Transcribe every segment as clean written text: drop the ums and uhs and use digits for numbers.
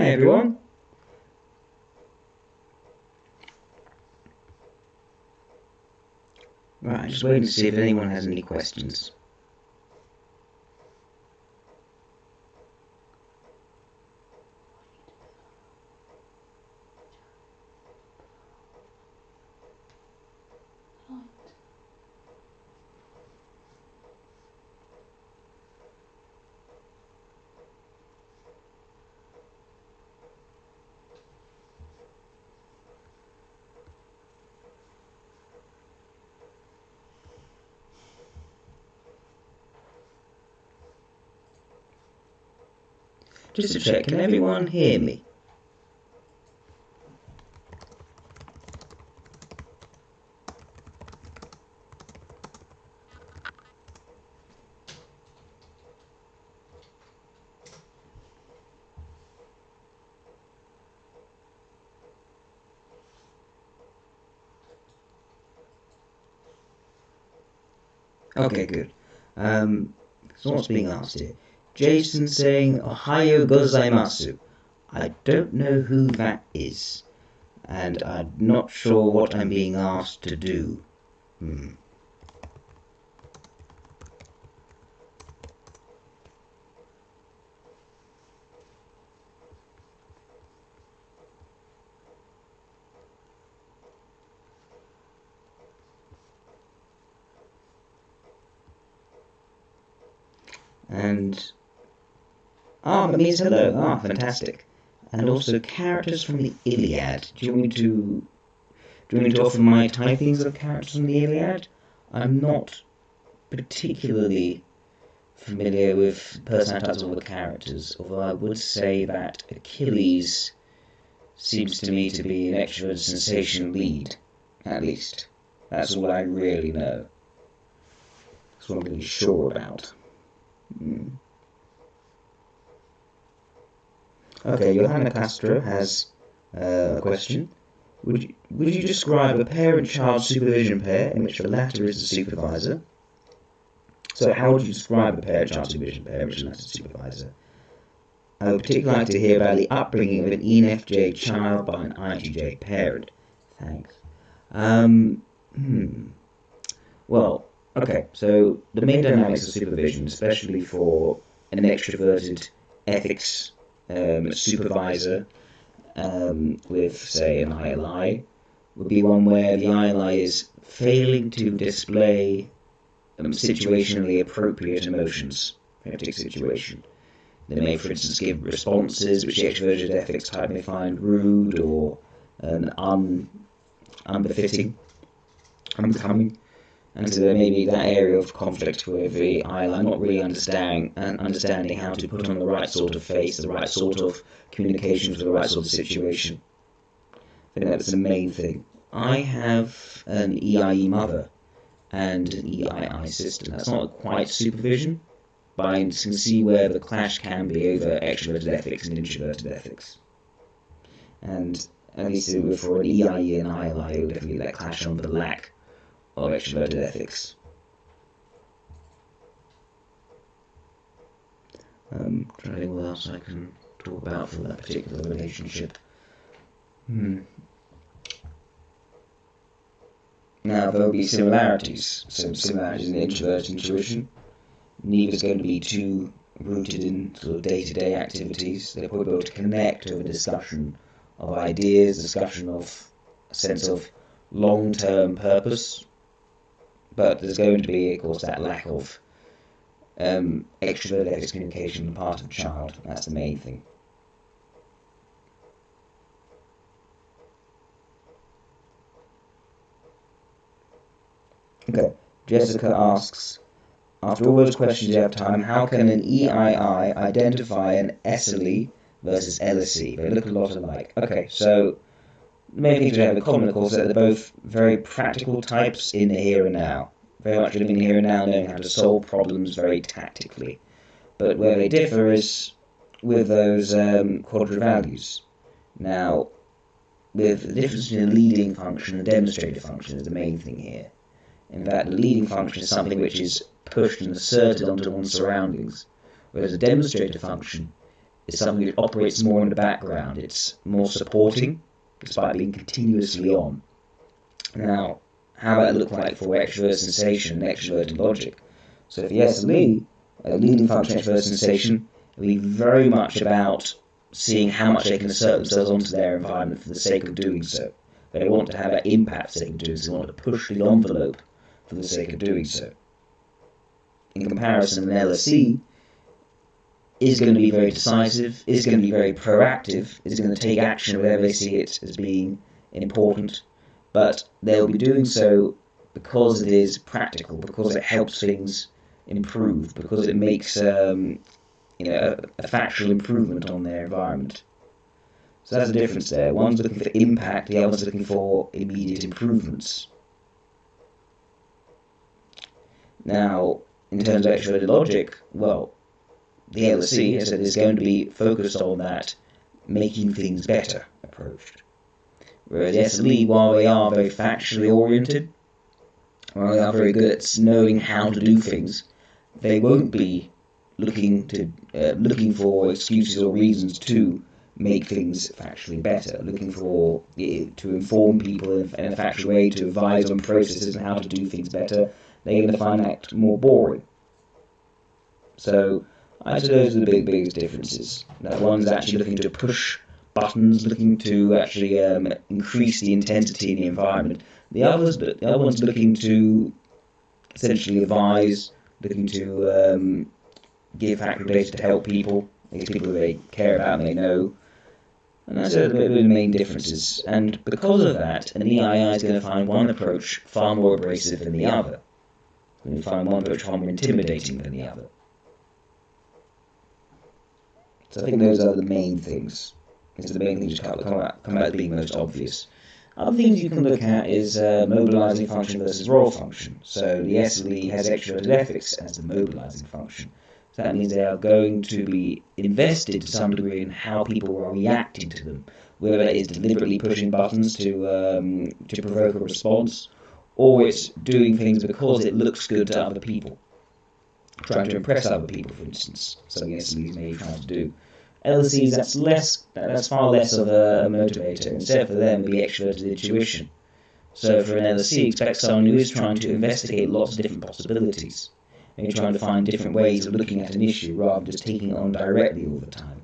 Hi everyone. Right, just waiting to see if anyone has any questions. Just to check, can everyone hear me? Okay, good. So what's being asked here? Jason saying, Ohayo gozaimasu. I don't know who that is, and I'm not sure what I'm being asked to do. And that means hello. Fantastic. And also characters from the Iliad. Do you want me to offer my typings of characters from the Iliad? I'm not particularly familiar with personalities of the characters, although I would say that Achilles seems to me to be an extrovert sensation lead, at least. That's all I really know. That's what I'm really sure about. Okay, Johanna Castro has a question. Would you describe a parent-child supervision pair in which the latter is the supervisor? So how would you describe a parent-child supervision pair in which the latter is the supervisor? I would particularly like to hear about the upbringing of an ENFJ child by an INTJ parent. Thanks. Well, okay, so the main dynamics of supervision, especially for an extroverted ethics supervisor with, say, an ILI, would be one where the ILI is failing to display situationally appropriate emotions for a particular situation. They may, for instance, give responses which the extroverted ethics type may find rude or unbefitting, unbecoming. And so there may be that area of conflict with the ILI not really understanding how to put on the right sort of face, the right sort of communication for the right sort of situation. I think that's the main thing. I have an EIE mother and an EII sister. That's not quite supervision, but I can see where the clash can be over extroverted ethics and introverted ethics. And at least for an EIE and ILI, it would definitely that clash on the lack of extroverted ethics. Trying to think what else I can talk about for that particular relationship. Now, there will be similarities. So similarities in introvert intuition. Neither's going to be too rooted in sort of day-to-day activities. They'll probably be able to connect over discussion of ideas, discussion of a sense of long-term purpose. But there's going to be, of course, that lack of extrovert ethics communication on the part of the child. That's the main thing. Okay, Jessica asks, after all those questions you have time, how can an EII identify an SLE versus LSE? They look a lot alike. Okay, so the main things they have in common, of course, is that they're both very practical types in the here and now. Very much living in the here and now, knowing how to solve problems very tactically. But where they differ is with those quadrant values. Now, with the difference between the leading function and the demonstrator function is the main thing here. In fact, the leading function is something which is pushed and asserted onto one's surroundings, whereas a demonstrator function is something which operates more in the background. It's more supporting, despite being continuously on. Now, how that look like for extrovert sensation and extroverted logic? So for the SLE, a leading function extrovert sensation will be very much about seeing how much they can assert themselves onto their environment for the sake of doing so. They want to have an impact for the sake of doing so. They want to push the envelope for the sake of doing so. In comparison, an LSE is going to be very decisive, is going to be very proactive, is going to take action wherever they see it as being important, but they'll be doing so because it is practical, because it helps things improve, because it makes a factual improvement on their environment. So that's the difference there. One's looking for impact, the other's looking for immediate improvements. Now, in terms of extroverted logic, well, the LSE, as I said, is going to be focused on that making things better approach. Whereas the SLE, while they are very factually oriented, while they are very good at knowing how to do things, they won't be looking for excuses or reasons to make things factually better, looking for to inform people in a factual way, to advise on processes and how to do things better. They're going to find that more boring. So I'd say those are the biggest differences. That one's actually looking to push buttons, looking to actually increase the intensity in the environment. The other one's looking to essentially advise, looking to give factual data to help people, these people they care about and they know. And that's a bit of the main differences. And because of that, an EII is going to find one approach far more abrasive than the other. It's going to find one approach far more intimidating than the other. So I think those are the main things. It's the main things that come out as being most obvious. Other things you can look at is mobilizing function versus role function. So the SLE has extroverted ethics as the mobilizing function. So that means they are going to be invested to some degree in how people are reacting to them, whether that is deliberately pushing buttons to provoke a response, or it's doing things because it looks good to other people, trying to impress other people, for instance. Something SLEs may be trying to do. LSEs, that's far less of a motivator. Instead, for them, it would be extroverted intuition. So for an LSE, expect someone who is trying to investigate lots of different possibilities. And you're trying to find different ways of looking at an issue rather than just taking it on directly all the time.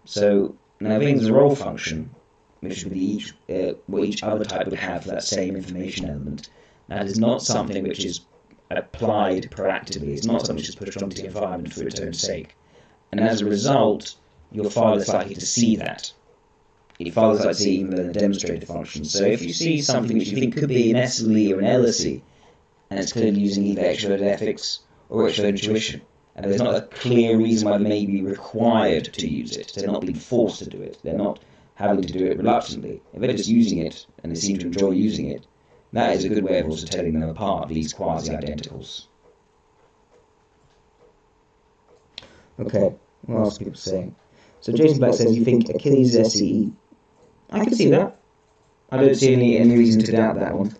So now things the role function, which would be what each other type would have for that same information element. That is not something which is applied proactively. It's not something which is pushed onto the environment for its own sake. And as a result, you're far less likely to see that. You're far less likely to see even the demonstrated functions. So if you see something which you think could be an SLE or an LSE, and it's clearly using either extroverted ethics or extroverted intuition, and there's not a clear reason why they may be required to use it. They're not being forced to do it. They're not having to do it reluctantly. If they're just using it, and they seem to enjoy using it, that is a good way of also telling them apart, these quasi-identicals. Okay, what else are people saying? So Jason Black says, you think Achilles is SEE? I can see that. I don't see any reason to doubt that one.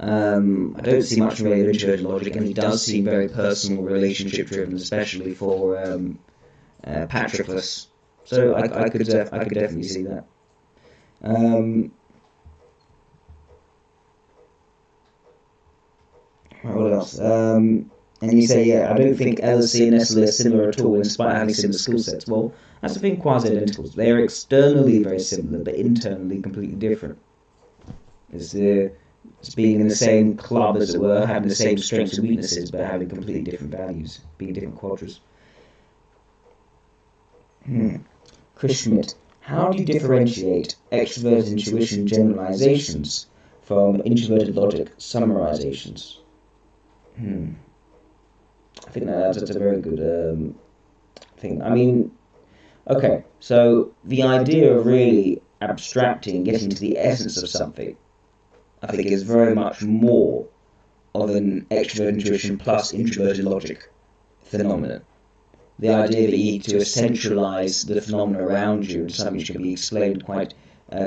I don't see much really of introverted logic, and he does seem very personal, relationship driven, especially for Patroclus. So I could definitely see that. What else? And you say, yeah, I don't think LSE and SLE are similar at all, despite having similar skill sets. Well, that's the thing, quasi-identicals. They are externally very similar, but internally completely different. It's being in the same club, as it were, having the same strengths and weaknesses, but having completely different values, being different quadras. Chris Schmidt, how do you differentiate extroverted intuition generalizations from introverted logic summarizations? I think that's a very good thing. I mean, okay, so the idea of really abstracting, getting to the essence of something, I think is very much more of an extroverted intuition plus introverted logic phenomenon. The idea that you need to essentialize the phenomena around you into something which can be explained quite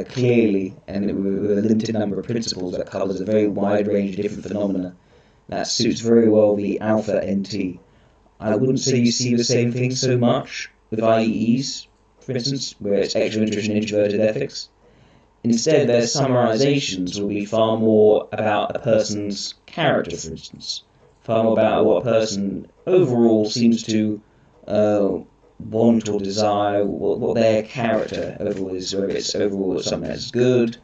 clearly and with a limited number of principles that covers a very wide range of different phenomena. That suits very well the alpha NT. I wouldn't say you see the same thing so much with IEEs, for instance, where it's extrovert intuition, introverted ethics. Instead, their summarizations will be far more about a person's character, for instance, far more about what a person overall seems to want or desire, what their character overall is, whether it's overall something that's good,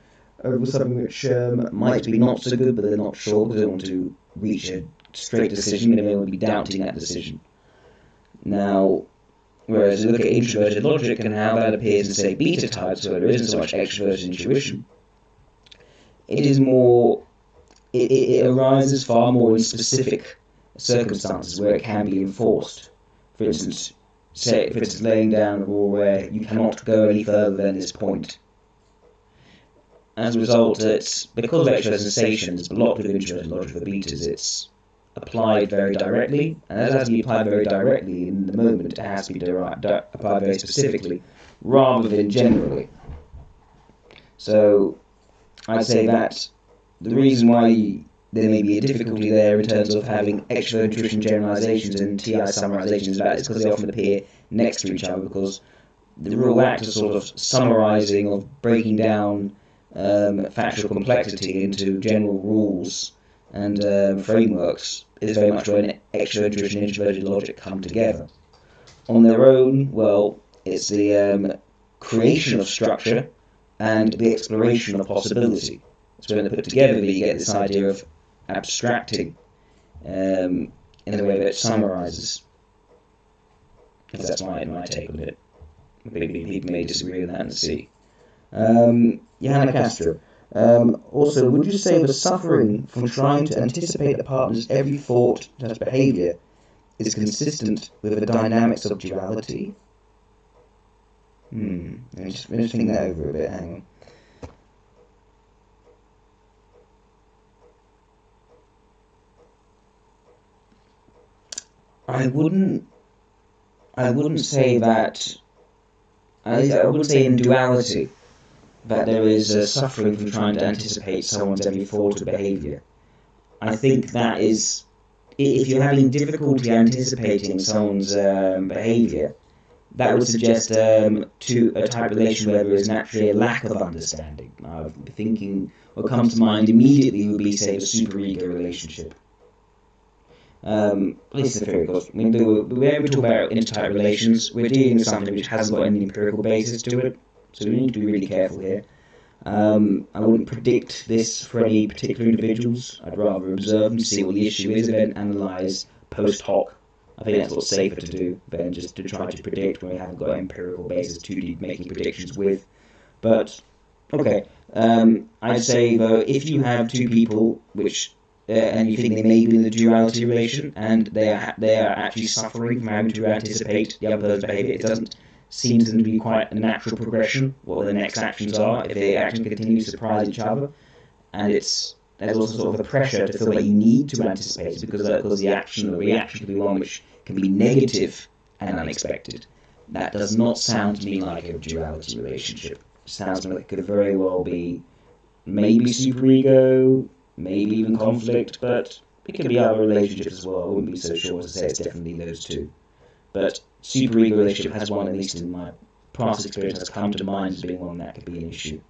overall something which might be not so good, but they're not sure because they want to reach a straight decision, and they will be doubting that decision. Now, whereas you look at introverted logic and how that appears in, say, beta types, where there isn't so much extroverted intuition, it is more, it arises far more in specific circumstances where it can be enforced. For instance, laying down a rule where you cannot go any further than this point. As a result, it's because of extroverted sensation, it's blocked with introverted logic for betas, it's applied very directly, and as it has to be applied very directly in the moment, it has to be applied very specifically, rather than generally. So, I'd say that the reason why there may be a difficulty there in terms of having extrovert intuition generalizations and TI summarizations is because they often appear next to each other, because the real act of sort of summarizing, of breaking down factual complexity into general rules and frameworks is very much when extrovert intuition and introverted logic come together. On their own, well, it's the creation of structure and the exploration of possibility. So when they're put together, you get this idea of abstracting in a way that summarizes. If that's my take on it. Maybe people may disagree with that and see. Johanna Castro. Also, would you say the suffering from trying to anticipate the partner's every thought and behaviour is consistent with the dynamics of duality? Let me just think that over a bit, hang on. I wouldn't say that. I wouldn't say in duality that there is a suffering from trying to anticipate someone's every thought or behaviour. I think that is, if you're having difficulty anticipating someone's behaviour, that would suggest to a type of relation where there is naturally a lack of understanding. I'm thinking what comes to mind immediately would be, say, the superego relationship. At least the theory, because whenever we talk about intertype relations, we're dealing with something which hasn't got any empirical basis to it, so we need to be really careful here. I wouldn't predict this for any particular individuals. I'd rather observe and see what the issue is and then analyse post hoc. I think that's what's safer to do than just to try to predict when we haven't got an empirical basis to be making predictions with. But, okay, I'd say though, if you have two people which and you think they may be in the duality relation, and they are actually suffering from having to anticipate the other person's behaviour, it doesn't seem to be quite a natural progression what the next actions are if they actually continue to surprise each other, and there's also sort of the pressure to feel that you need to anticipate it because the action or reaction can be one which can be negative and unexpected. That does not sound to me like a duality relationship. It sounds like it could very well be maybe superego, maybe even conflict, but it could be other relationships as well. I wouldn't be so sure as to say it's definitely those two. But superego relationship has one, at least in my past experience, has come to mind as being one that could be an issue.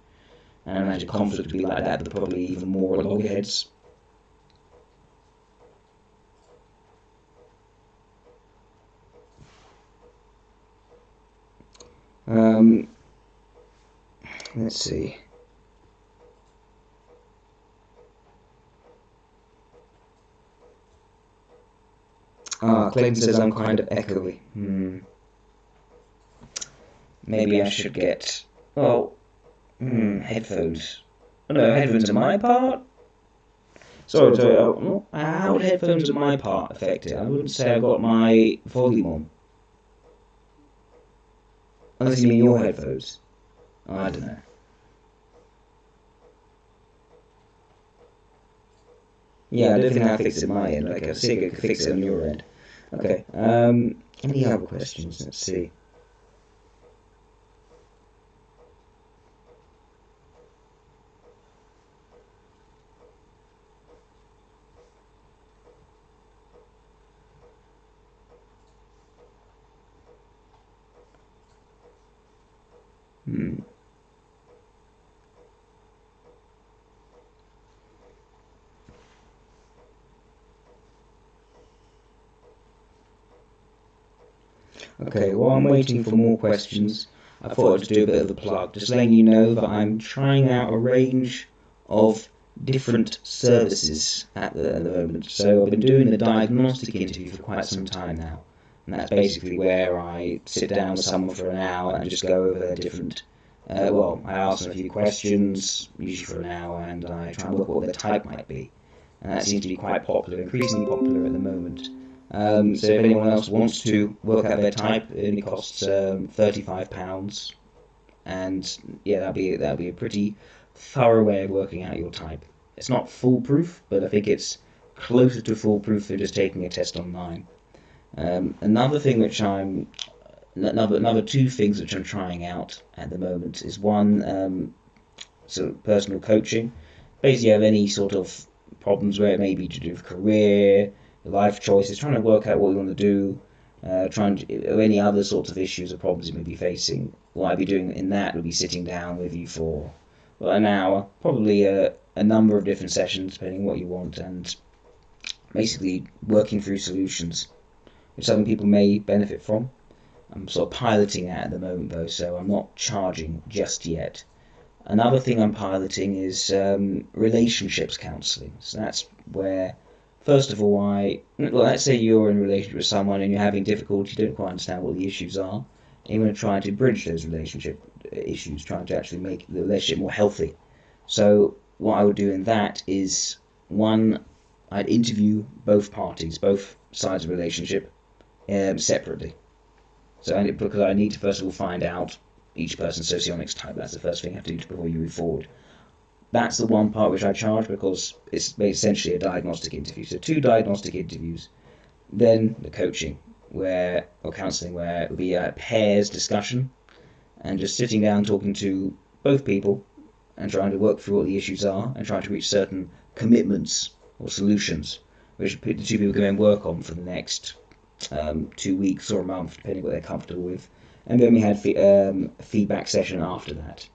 And I imagine conflict would be like that, but probably even more at loggerheads. Let's see. Clayton says I'm kind of echoey. Maybe I should get, headphones. Oh, no, headphones on my part? Sorry, how would headphones on my part affect it? I wouldn't say I've got my volume on. Unless you mean your headphones. I don't know. Yeah, I don't think that fixes it my end. Okay, I'll see if I can fix it on your end. Okay, any other questions? Let's see. Okay, while I'm waiting for more questions, I thought I'd just do a bit of a plug, just letting you know that I'm trying out a range of different services at the moment. So I've been doing the diagnostic interview for quite some time now, and that's basically where I sit down with someone for an hour and just go over different. I ask them a few questions, usually for an hour, and I try and work out what their type might be. And that seems to be quite popular, increasingly popular at the moment. So if anyone else wants to work out their type, it only costs £35, and yeah, that'd be a pretty thorough way of working out your type. It's not foolproof, but I think it's closer to foolproof than just taking a test online. Another two things which I'm trying out at the moment is one, sort of personal coaching. Basically, you have any sort of problems where it may be to do with career, life choices, trying to work out what you want to do, or any other sorts of issues or problems you may be facing. What I'd be doing in that would be sitting down with you for an hour, probably a number of different sessions depending on what you want, and basically working through solutions, which some people may benefit from. I'm sort of piloting that at the moment though, so I'm not charging just yet. Another thing I'm piloting is relationships counselling. So that's where, first of all, let's say you're in a relationship with someone and you're having difficulty, you don't quite understand what the issues are, and you want to try to bridge those relationship issues, trying to actually make the relationship more healthy. So what I would do in that is, one, I'd interview both parties, both sides of the relationship, separately. Because I need to first of all find out each person's socionics type. That's the first thing I have to do before you move forward. That's the one part which I charge because it's essentially a diagnostic interview. So 2 diagnostic interviews, then the coaching or counselling, where it would be a pairs discussion and just sitting down talking to both people and trying to work through what the issues are and trying to reach certain commitments or solutions which the 2 people can then work on for the next 2 weeks or a month, depending what they're comfortable with. And then we had a feedback session after that.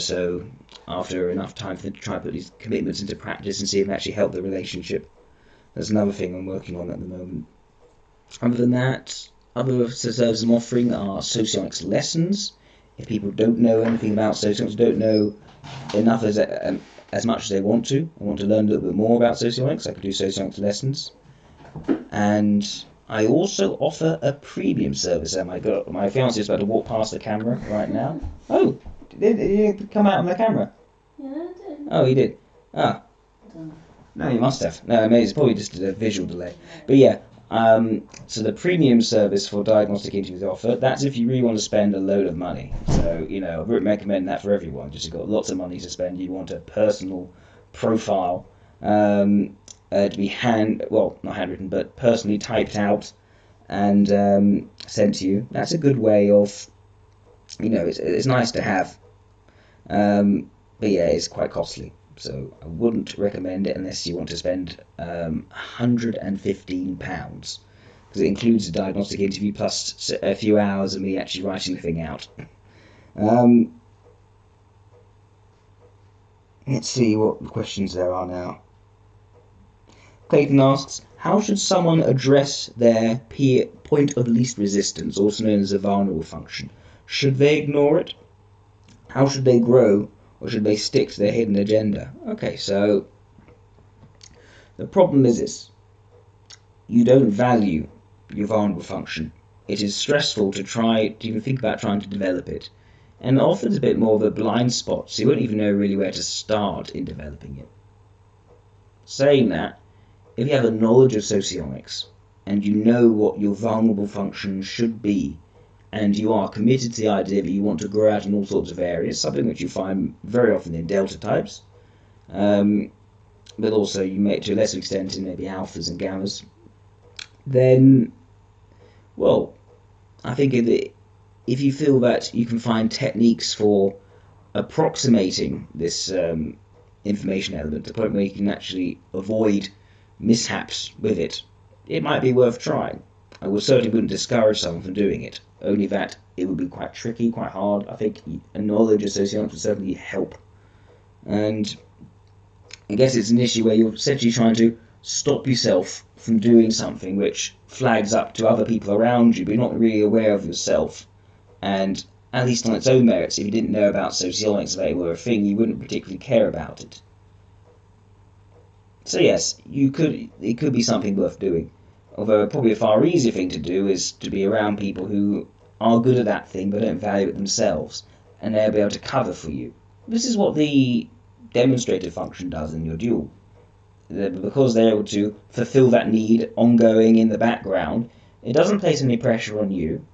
So after enough time for them to try and put these commitments into practice and see if they actually help the relationship. That's another thing I'm working on at the moment. Other than that, other services I'm offering are Socionics lessons. If people don't know anything about Socionics, don't know enough as much as they want to, and want to learn a little bit more about Socionics, I can do Socionics lessons. And I also offer a premium service. My fiance is about to walk past the camera right now. Oh, did it come out on the camera? Yeah, I did. Oh, he did. Ah. No, he must have. No, maybe it's probably just a visual delay. But yeah, so the premium service for diagnostic interviews offer, that's if you really want to spend a load of money. So, I wouldn't recommend that for everyone. Just you've got lots of money to spend, you want a personal profile to be not handwritten, but personally typed out and sent to you. That's a good way of, it's nice to have. But yeah, it's quite costly. So I wouldn't recommend it unless you want to spend £115, because it includes a diagnostic interview plus a few hours of me actually writing the thing out. Let's see what questions there are now. Clayton asks, how should someone address their point of least resistance, also known as a vulnerable function? Should they ignore it? How should they grow? Or should they stick to their hidden agenda? Okay, so the problem is this. You don't value your vulnerable function. It is stressful to even think about trying to develop it. And often it's a bit more of a blind spot, so you won't even know really where to start in developing it. Saying that, if you have a knowledge of socionics, and you know what your vulnerable function should be, and you are committed to the idea that you want to grow out in all sorts of areas, something which you find very often in delta types, but also you may to a lesser extent in maybe alphas and gammas, then, I think if you feel that you can find techniques for approximating this information element to the point where you can actually avoid mishaps with it, it might be worth trying. I would certainly wouldn't discourage someone from doing it, only that it would be quite tricky, quite hard. I think a knowledge of sociology would certainly help. And I guess it's an issue where you're essentially trying to stop yourself from doing something which flags up to other people around you, but you're not really aware of yourself. And at least on its own merits, if you didn't know about sociologics, if they were a thing, you wouldn't particularly care about it. So yes, it could be something worth doing. Although probably a far easier thing to do is to be around people who are good at that thing but don't value it themselves, and they'll be able to cover for you. This is what the demonstrative function does in your dual. Because they're able to fulfill that need ongoing in the background, it doesn't place any pressure on you,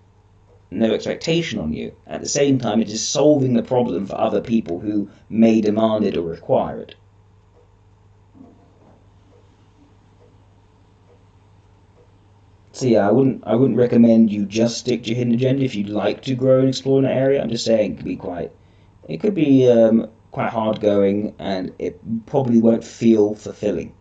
no expectation on you. At the same time, it is solving the problem for other people who may demand it or require it. So yeah, I wouldn't recommend you just stick to your hidden agenda if you'd like to grow and explore in that area. I'm just saying it could be quite hard going, and it probably won't feel fulfilling.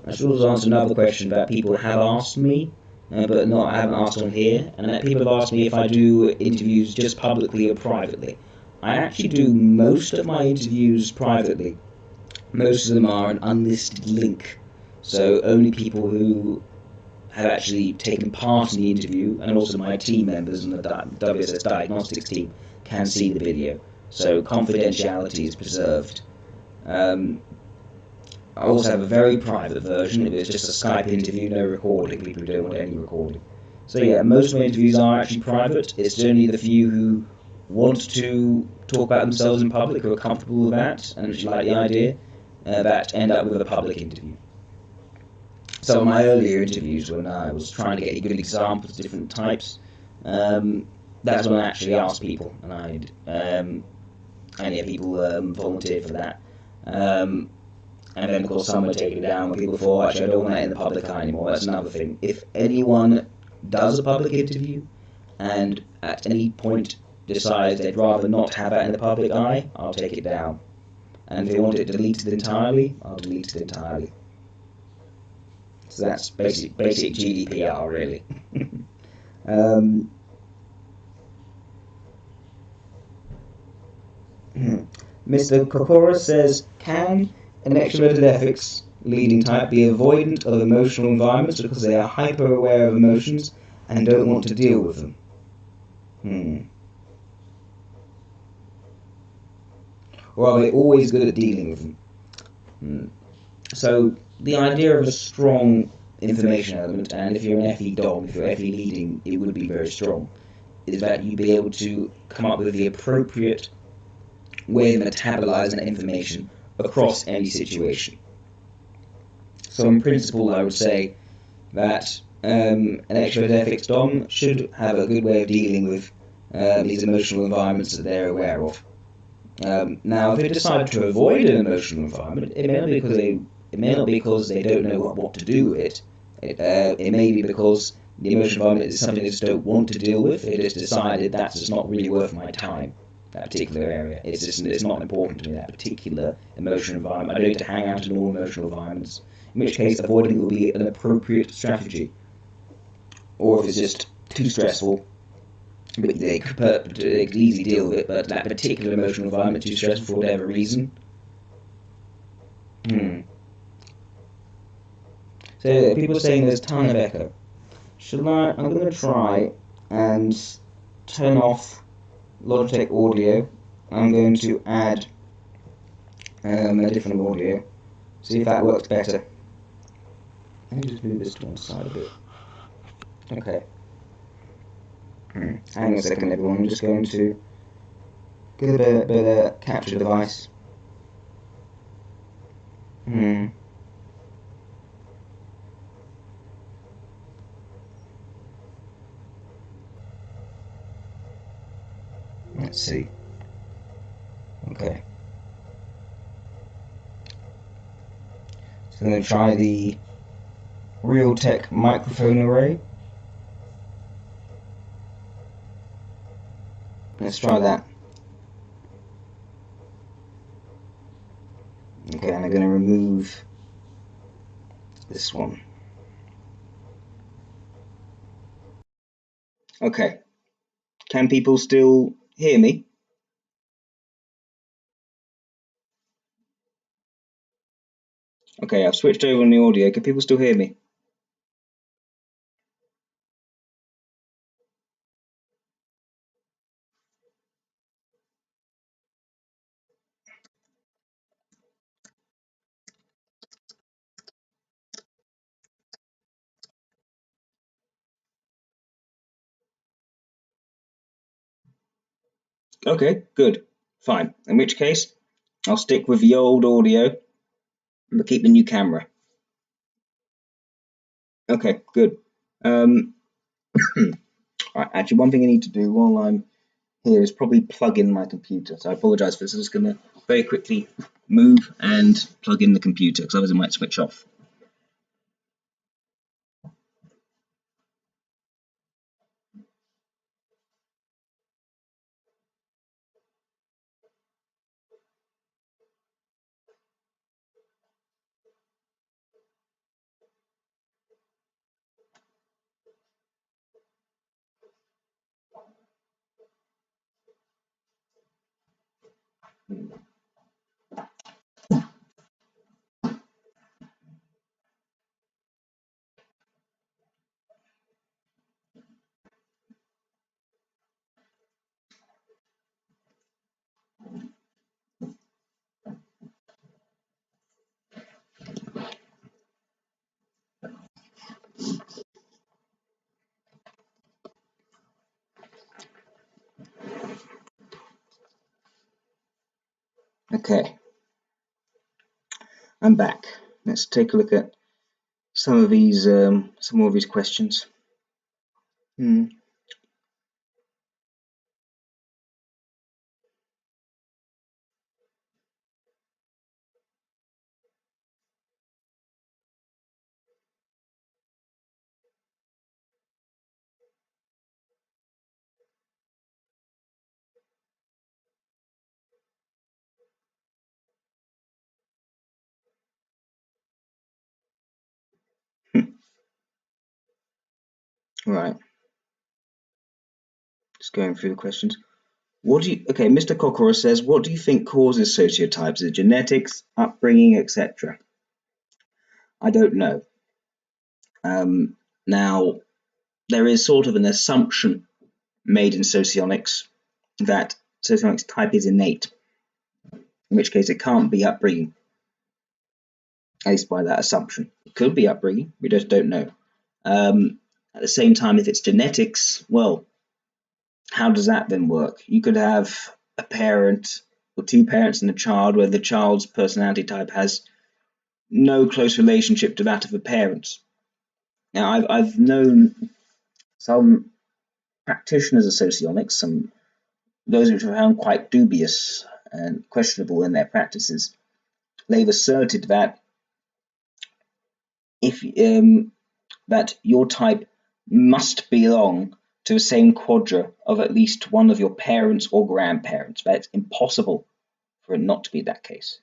I should also answer another question that people have asked me, but I haven't asked on here, and that people have asked me if I do interviews just publicly or privately. I actually do most of my interviews privately. Most of them are an unlisted link, so only people who have actually taken part in the interview, and also my team members and the WSS Diagnostics team, can see the video. So confidentiality is preserved. I also have a very private version. It's just a Skype interview, no recording. People don't want any recording. So yeah, most of my interviews are actually private. It's only the few who want to talk about themselves in public, who are comfortable with that, and actually like the idea, that end up with a public interview. So in my earlier interviews, when I was trying to get good examples of different types, that's when I actually asked people, and people volunteered for that. And then, of course, some were taken down when people thought, actually, I don't want that in the public eye anymore. That's another thing. If anyone does a public interview and at any point decides they'd rather not have that in the public eye, I'll take it down. And if they want it deleted entirely, I'll delete it entirely. So that's basic GDPR, really. Mr. Kokora says, can an extroverted ethics leading type be avoidant of emotional environments because they are hyper-aware of emotions and don't want to deal with them? Or are they always good at dealing with them? So the idea of a strong information element, and if you're an FE Dom, if you're FE leading, it would be very strong, is that you'd be able to come up with the appropriate way of metabolizing that information across any situation. So in principle, I would say that an extrovert ethics Dom should have a good way of dealing with these emotional environments that they're aware of. Now, if they decide to avoid an emotional environment, it may not be because they don't know what to do with it. It may be because the emotional environment is something they just don't want to deal with. They just decided that's just not really worth my time. That particular area. It's not important to me, that particular emotional environment. I don't need to hang out in all emotional environments, in which case avoiding it will be an appropriate strategy. Or if it's just too stressful, they could easily deal with it, but that particular emotional environment too stressful for whatever reason. So people are saying there's a ton of echo. I'm going to try and turn off Logitech audio. I'm going to add a different audio. See if that works better. Let me just move this to one side a bit. Okay. Hang on a second, everyone. I'm just going to get a better capture device. Let's see. Okay. I'm going to try the Realtek microphone array. Let's try that. Okay, and I'm going to remove this one. Okay. Can people still hear me? Okay, I've switched over on the audio. Can people still hear me? Okay, good. Fine. In which case, I'll stick with the old audio and keep the new camera. Okay, good. Actually, one thing I need to do while I'm here is probably plug in my computer. So I apologize for this. I'm just going to very quickly move and plug in the computer because otherwise it might switch off. Okay, I'm back. Let's take a look at some of these questions. Right. Just going through the questions. Okay, Mr. Kokora says, what do you think causes sociotypes? Is it genetics, upbringing, etc.? I don't know. Now, there is sort of an assumption made in socionics that socionics type is innate, in which case it can't be upbringing, at least by that assumption. It could be upbringing, we just don't know. At the same time, if it's genetics, well, how does that then work? You could have a parent or two parents and a child where the child's personality type has no close relationship to that of the parents. Now, I've known some practitioners of socionics, those which are found quite dubious and questionable in their practices. They've asserted that if that your type must belong to the same quadra of at least one of your parents or grandparents. That it's impossible for it not to be that case.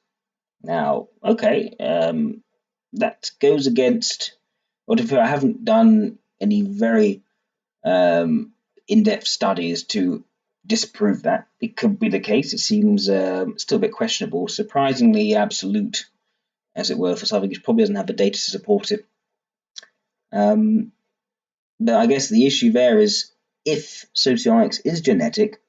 Now, okay, that goes against. What if I haven't done any very in-depth studies to disprove that? It could be the case. It seems still a bit questionable, surprisingly absolute, as it were, for something which probably doesn't have the data to support it. But I guess the issue there is, if socionics is genetic,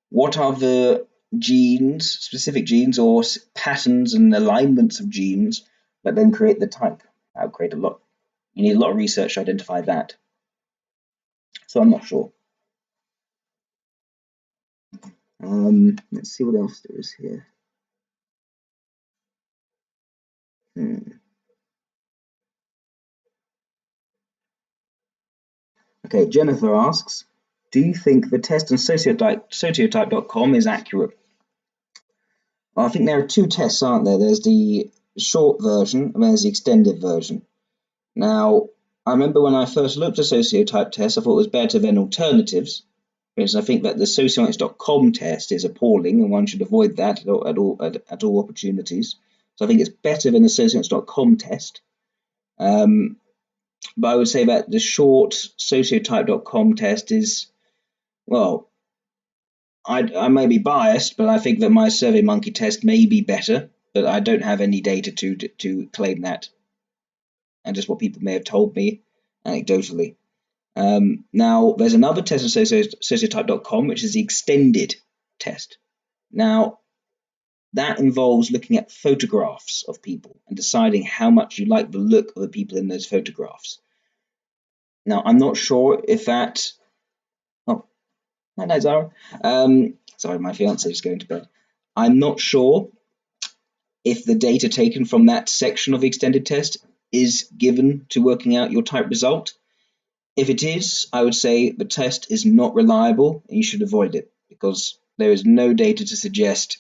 what are the genes, specific genes or patterns and alignments of genes that then create the type? That would create a lot. You need a lot of research to identify that. So I'm not sure. Let's see what else there is here. Okay, Jennifer asks, do you think the test on sociotype.com is accurate? Well, I think there are two tests, aren't there? There's the short version and there's the extended version. Now, I remember when I first looked at sociotype tests, I thought it was better than alternatives, because I think that the Socionics.com test is appalling and one should avoid that at all opportunities. So I think it's better than the Socionics.com test. But I would say that the short sociotype.com test is, well, I may be biased, but I think that my SurveyMonkey test may be better, but I don't have any data to claim that, and just what people may have told me anecdotally. Now, there's another test on sociotype.com, which is the extended test. Now, that involves looking at photographs of people and deciding how much you like the look of the people in those photographs. Now, I'm not sure if that. Oh, no, Zara. Sorry, my fiance is going to bed. I'm not sure if the data taken from that section of the extended test is given to working out your type result. If it is, I would say the test is not reliable and you should avoid it, because there is no data to suggest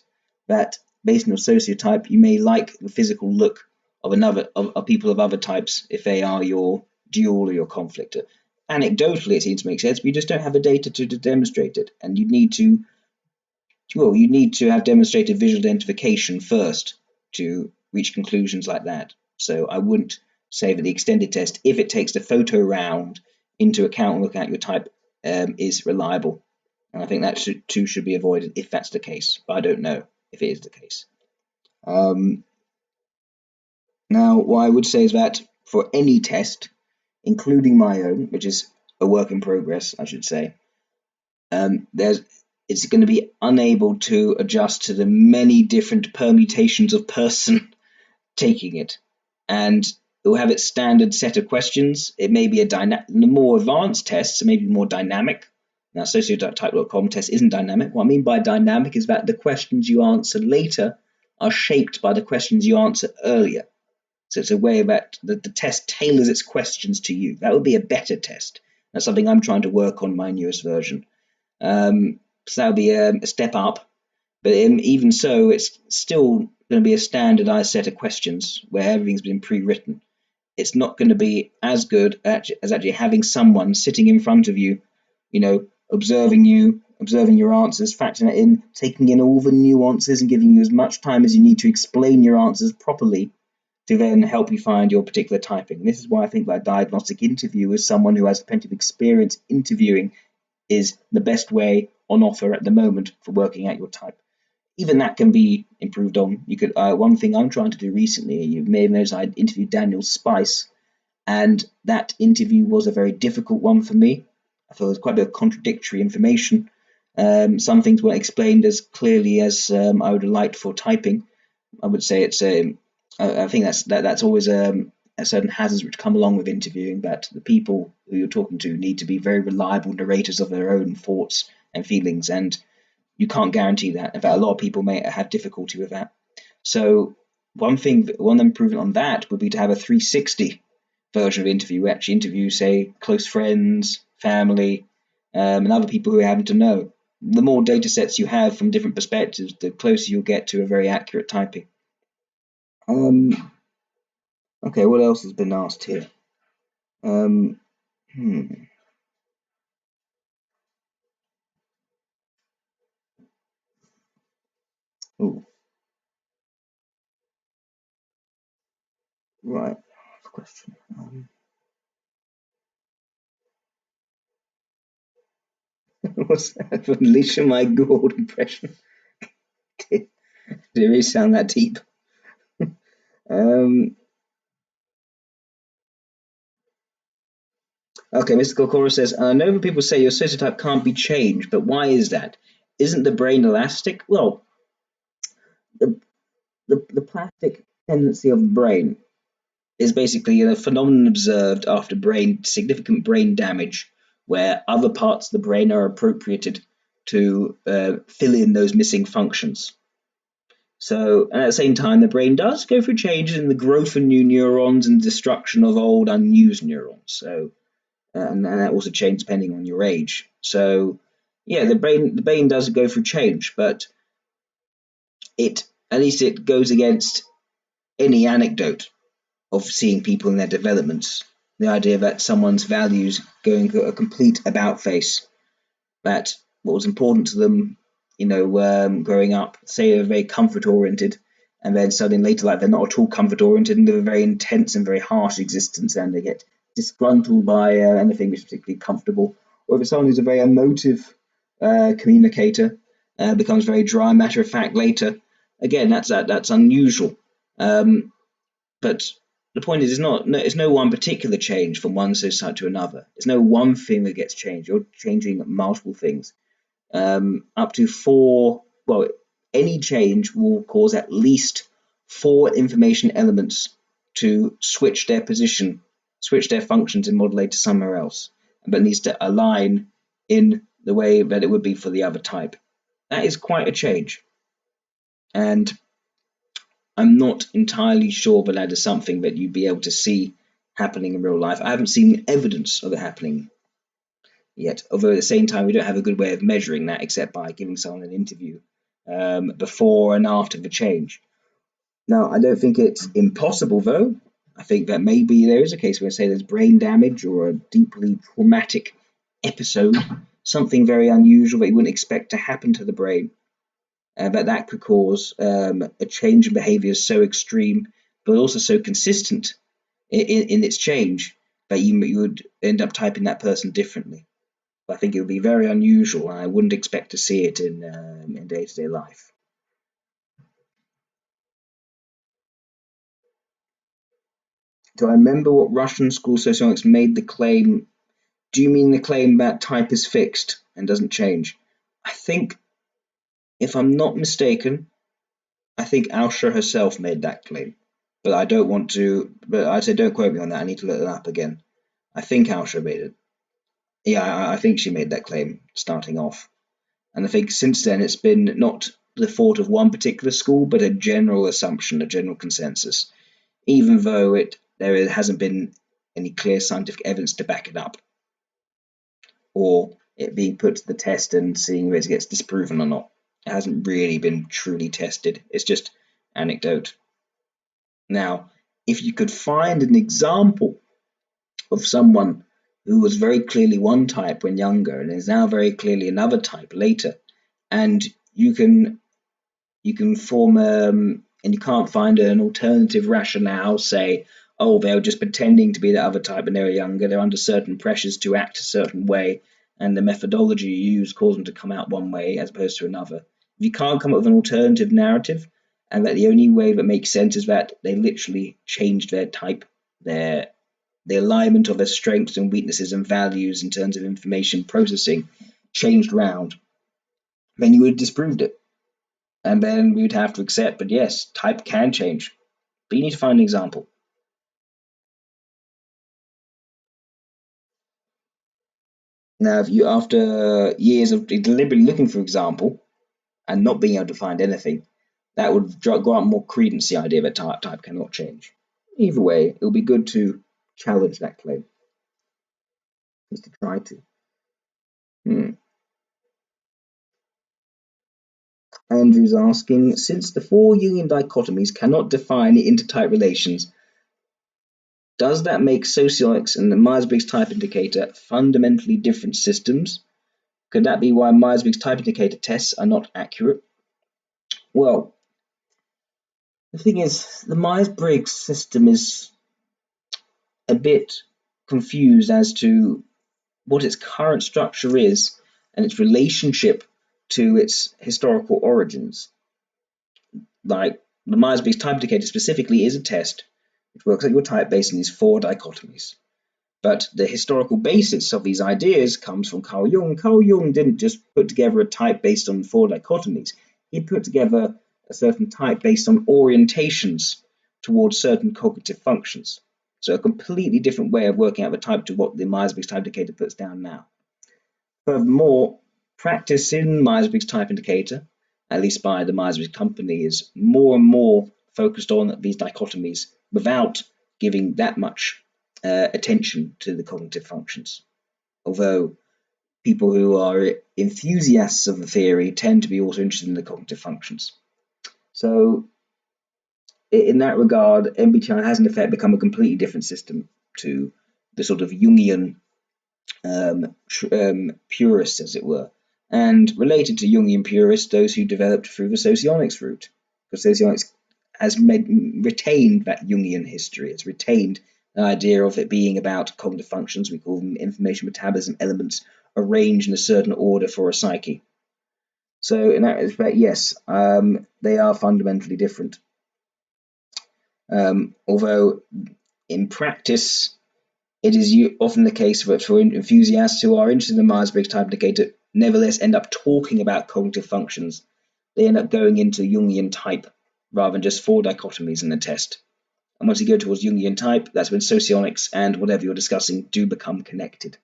that based on your sociotype you may like the physical look of people of other types if they are your dual or your conflictor. Anecdotally, it seems to make sense, but you just don't have the data to demonstrate it, and you need to have demonstrated visual identification first to reach conclusions like that. So I wouldn't say that the extended test, if it takes the photo round into account and looking at your type, is reliable. And I think that should be avoided if that's the case. But I don't know if it is the case. Now, what I would say is that for any test, including my own, which is a work in progress, I should say, it's going to be unable to adjust to the many different permutations of person taking it, and it will have its standard set of questions. It may be the more advanced tests may be more dynamic. Now, sociotype.com test isn't dynamic. What I mean by dynamic is that the questions you answer later are shaped by the questions you answer earlier. So it's a way that the test tailors its questions to you. That would be a better test. That's something I'm trying to work on in my newest version. So that'll be a step up, but even so, it's still going to be a standardized set of questions where everything's been pre-written. It's not going to be as good as actually having someone sitting in front of you, observing your answers, factoring it in, taking in all the nuances and giving you as much time as you need to explain your answers properly to then help you find your particular typing. And this is why I think that a diagnostic interview with someone who has plenty of experience interviewing is the best way on offer at the moment for working out your type. Even that can be improved on. You could one thing I'm trying to do recently, you may have noticed I interviewed Daniel Spice, and that interview was a very difficult one for me. I feel there's quite a bit of contradictory information. Some things weren't explained as clearly as I would have liked for typing. I would say it's I think that's always a certain hazards which come along with interviewing, that the people who you're talking to need to be very reliable narrators of their own thoughts and feelings, and you can't guarantee that. In fact, a lot of people may have difficulty with that. So one improvement on that would be to have a 360 version of interview. We actually interview, say, close friends, family, and other people who we happen to know. The more data sets you have from different perspectives, the closer you'll get to a very accurate typing. Okay, what else has been asked here? Hmm. Oh, right. Question. What's that? Unleashing my gold impression. Did it really sound that deep? Okay, Mr. Kokoro says, I know that people say your sociotype can't be changed, but why is that? Isn't the brain elastic? Well, the plastic tendency of the brain is basically a phenomenon observed after significant brain damage, where other parts of the brain are appropriated to fill in those missing functions. So, and at the same time, the brain does go through changes in the growth of new neurons and destruction of old unused neurons. So, and that also changes depending on your age. So, yeah, the brain does go through change, but at least it goes against any anecdote of seeing people in their developments. The idea that someone's values going a complete about face, that what was important to them, growing up, say they're very comfort oriented, and then suddenly later life they're not at all comfort oriented and live a very intense and very harsh existence, and they get disgruntled by anything which is particularly comfortable. Or if someone who's a very emotive communicator becomes very dry, matter of fact later, again that's unusual. But the point is, it's no one particular change from one society to another. It's no one thing that gets changed. You're changing multiple things. Up to four. Well, any change will cause at least four information elements to switch their position, switch their functions and modulate to somewhere else, but needs to align in the way that it would be for the other type. That is quite a change, and I'm not entirely sure that that is something that you'd be able to see happening in real life. I haven't seen evidence of it happening yet, although at the same time we don't have a good way of measuring that except by giving someone an interview before and after the change. Now, I don't think it's impossible though. I think that maybe there is a case where, say, there's brain damage or a deeply traumatic episode, something very unusual that you wouldn't expect to happen to the brain, but that could cause a change in behavior so extreme, but also so consistent in its change that you would end up typing that person differently. But I think it would be very unusual, and I wouldn't expect to see it in day-to-day life. Do I remember what Russian school sociologists made the claim? Do you mean the claim that type is fixed and doesn't change? I think, if I'm not mistaken, I think Ausha herself made that claim. But I don't want to, but I say don't quote me on that. I need to look it up again. I think Ausha made it. Yeah, I think she made that claim starting off. And I think since then it's been not the thought of one particular school, but a general assumption, a general consensus, even though there hasn't been any clear scientific evidence to back it up, or it being put to the test and seeing whether it gets disproven or not. It hasn't really been truly tested. It's just anecdote. Now, if you could find an example of someone who was very clearly one type when younger and is now very clearly another type later, and you can form and you can't find an alternative rationale, say, oh, they were just pretending to be the other type when they were younger, they're under certain pressures to act a certain way, and the methodology you use caused them to come out one way as opposed to another. If you can't come up with an alternative narrative, and that the only way that makes sense is that they literally changed their type, the alignment of their strengths and weaknesses and values in terms of information processing changed round, then you would have disproved it. And then we would have to accept, but yes, type can change. But you need to find an example. Now, if you, after years of deliberately looking for example and not being able to find anything, that would grant more credence to the idea that type cannot change. Either way, it will be good to challenge that claim, at least to try to. Andrew's asking, since the four Jungian dichotomies cannot define the intertype relations, does that make Socionics and the Myers-Briggs type indicator fundamentally different systems? Could that be why Myers-Briggs type indicator tests are not accurate? Well, the thing is, the Myers-Briggs system is a bit confused as to what its current structure is and its relationship to its historical origins. Like, the Myers-Briggs type indicator specifically is a test which works out your type based on these four dichotomies. But the historical basis of these ideas comes from Carl Jung. Carl Jung didn't just put together a type based on four dichotomies. He put together a certain type based on orientations towards certain cognitive functions. So a completely different way of working out the type to what the Myers-Briggs type indicator puts down now. Furthermore, practice in Myers-Briggs type indicator, at least by the Myers-Briggs company, is more and more focused on these dichotomies without giving that much attention to the cognitive functions. Although people who are enthusiasts of the theory tend to be also interested in the cognitive functions. So in that regard, MBTI has in effect become a completely different system to the sort of Jungian purists, as it were, and related to Jungian purists, those who developed through the Socionics route, because Socionics has retained that Jungian history. It's retained the idea of it being about cognitive functions. We call them information metabolism elements arranged in a certain order for a psyche. So in that respect, yes, they are fundamentally different. Although in practice, it is often the case that for enthusiasts who are interested in the Myers-Briggs type indicator nevertheless end up talking about cognitive functions. They end up going into Jungian type rather than just 4 dichotomies in the test. And once you go towards Jungian type, that's when socionics and whatever you're discussing do become connected.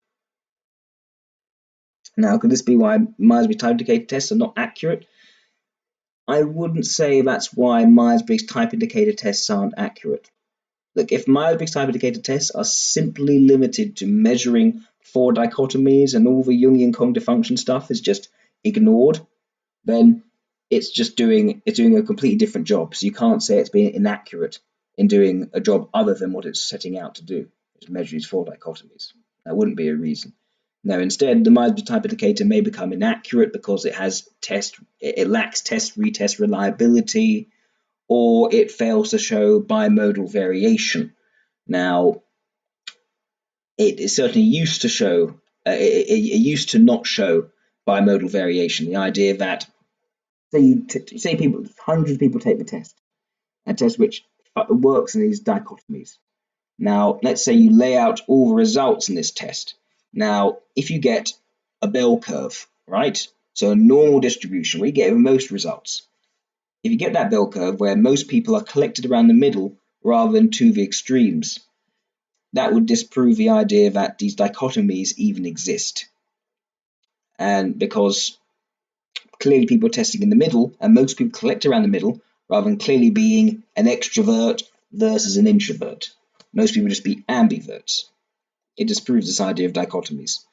Now, could this be why Myers-Briggs type indicator tests are not accurate? I wouldn't say that's why Myers-Briggs type indicator tests aren't accurate. Look, if Myers-Briggs type indicator tests are simply limited to measuring 4 dichotomies and all the Jungian cognitive function stuff is just ignored, then it's doing a completely different job. So you can't say it's being inaccurate in doing a job other than what it's setting out to do, which measures 4 dichotomies. That wouldn't be a reason. No, instead, the Myers-Briggs type indicator may become inaccurate because it lacks test-retest reliability, or it fails to show bimodal variation. Now, it certainly used to show, it used to not show bimodal variation. The idea that, say hundreds of people take the test, a test which works in these dichotomies. Now, let's say you lay out all the results in this test. Now, if you get a bell curve, right? So a normal distribution where you get most results. If you get that bell curve where most people are collected around the middle rather than to the extremes, that would disprove the idea that these dichotomies even exist. And because clearly people are testing in the middle, and most people collect around the middle, rather than clearly being an extrovert versus an introvert. Most people just be ambiverts. It disproves this idea of dichotomies.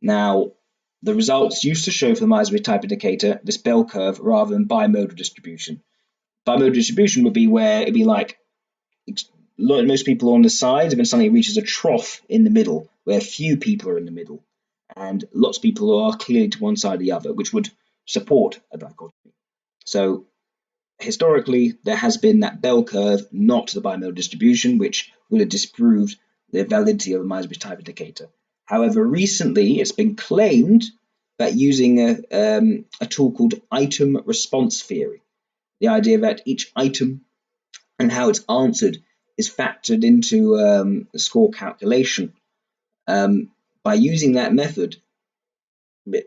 Now, the results used to show for the Myers-Briggs type indicator this bell curve rather than bimodal distribution. Bimodal distribution would be where it'd be like most people are on the sides, and then suddenly it reaches a trough in the middle where few people are in the middle, and lots of people are clearly to one side or the other, which would support a dichotomy. So historically, there has been that bell curve, not the bimodal distribution, which would have disproved the validity of the Myers-Briggs type indicator. However, recently it's been claimed that using a tool called item response theory, the idea that each item and how it's answered is factored into the score calculation. By using that method,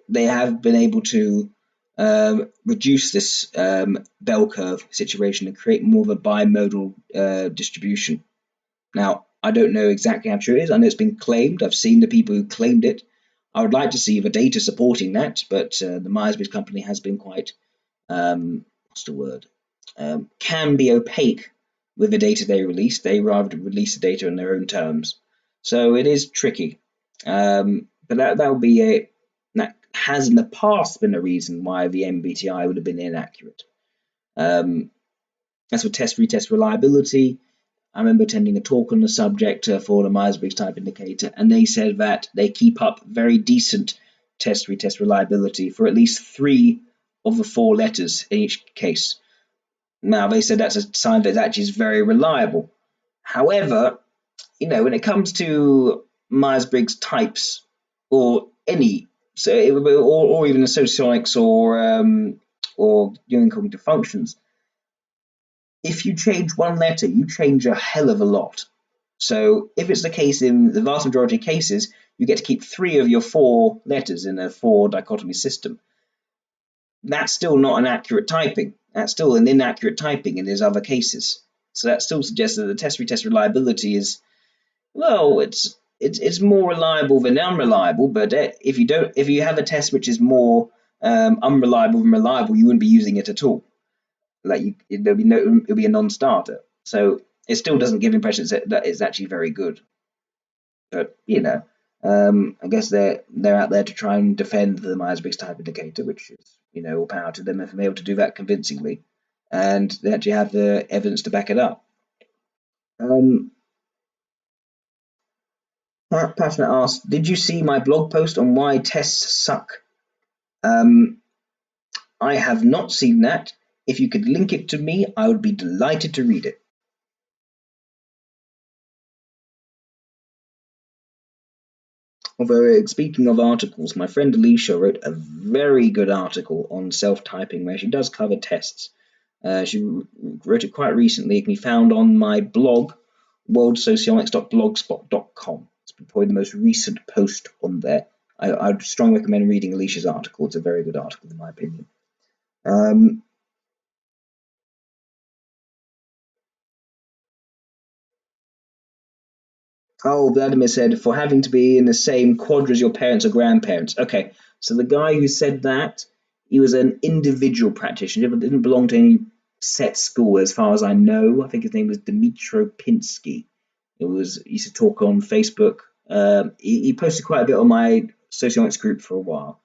they have been able to reduce this bell curve situation and create more of a bimodal distribution. Now, I don't know exactly how true it is. I know it's been claimed. I've seen the people who claimed it. I would like to see the data supporting that, but the Myers-Briggs company has been quite, what's the word, can be opaque with the data they release. They rather release the data in their own terms. So it is tricky. But that will be that has in the past been a reason why the MBTI would have been inaccurate. As for test-retest reliability, I remember attending a talk on the subject for the Myers-Briggs type indicator, and they said that they keep up very decent test-retest reliability for at least 3 of the 4 letters in each case. Now, they said that's a sign that it actually is very reliable. However, when it comes to Myers-Briggs types or any, or even the Socionics or Jungian cognitive functions, if you change one letter, you change a hell of a lot. So if it's the case in the vast majority of cases, you get to keep 3 of your 4 letters in a 4 dichotomy system. That's still not an accurate typing. That's still an inaccurate typing in these other cases. So that still suggests that the test-retest reliability is, well, it's more reliable than unreliable. But if you have a test which is more unreliable than reliable, you wouldn't be using it at all. It'll be a non-starter. So it still doesn't give impressions that it's actually very good. But I guess they're out there to try and defend the Myers-Briggs type indicator, which is all power to them if they're able to do that convincingly. and they actually have the evidence to back it up. Passionate asks, did you see my blog post on why tests suck? Um, I have not seen that. If you could link it to me, I would be delighted to read it. Although, speaking of articles, my friend Alicia wrote a very good article on self-typing where she does cover tests. She wrote it quite recently. It can be found on my blog, worldsocionics.blogspot.com. It's probably the most recent post on there. I'd strongly recommend reading Alicia's article. It's a very good article, in my opinion. Oh, Vladimir said, for having to be in the same quadra as your parents or grandparents. Okay, so the guy who said that, he was an individual practitioner, but didn't belong to any set school as far as I know. I think his name was Dmitro Pinsky. He used to talk on Facebook. He posted quite a bit on my Socionics group for a while.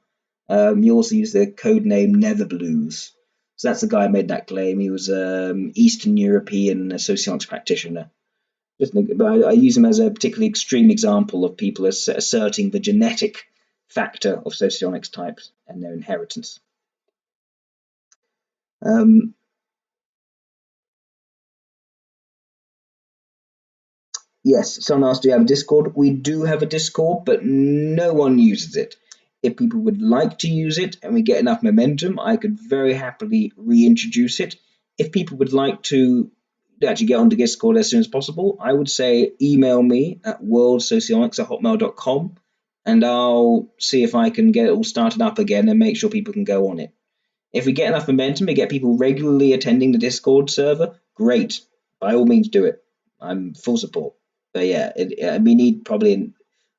He also used the code name Netherblues. So that's the guy who made that claim. He was Eastern European Socionics practitioner. Just think, but I use him as a particularly extreme example of people asserting the genetic factor of socionics types and their inheritance. Um, yes, someone asked, do you have a Discord? We do have a Discord, but no one uses it. If people would like to use it and we get enough momentum, I could very happily reintroduce it. If people would like to actually get onto Discord as soon as possible, I would say email me at worldsocionics@hotmail.com and I'll see if I can get it all started up again and make sure people can go on it. If we get enough momentum, we get people regularly attending the Discord server, great. By all means, do it. I'm full support. But yeah, we need probably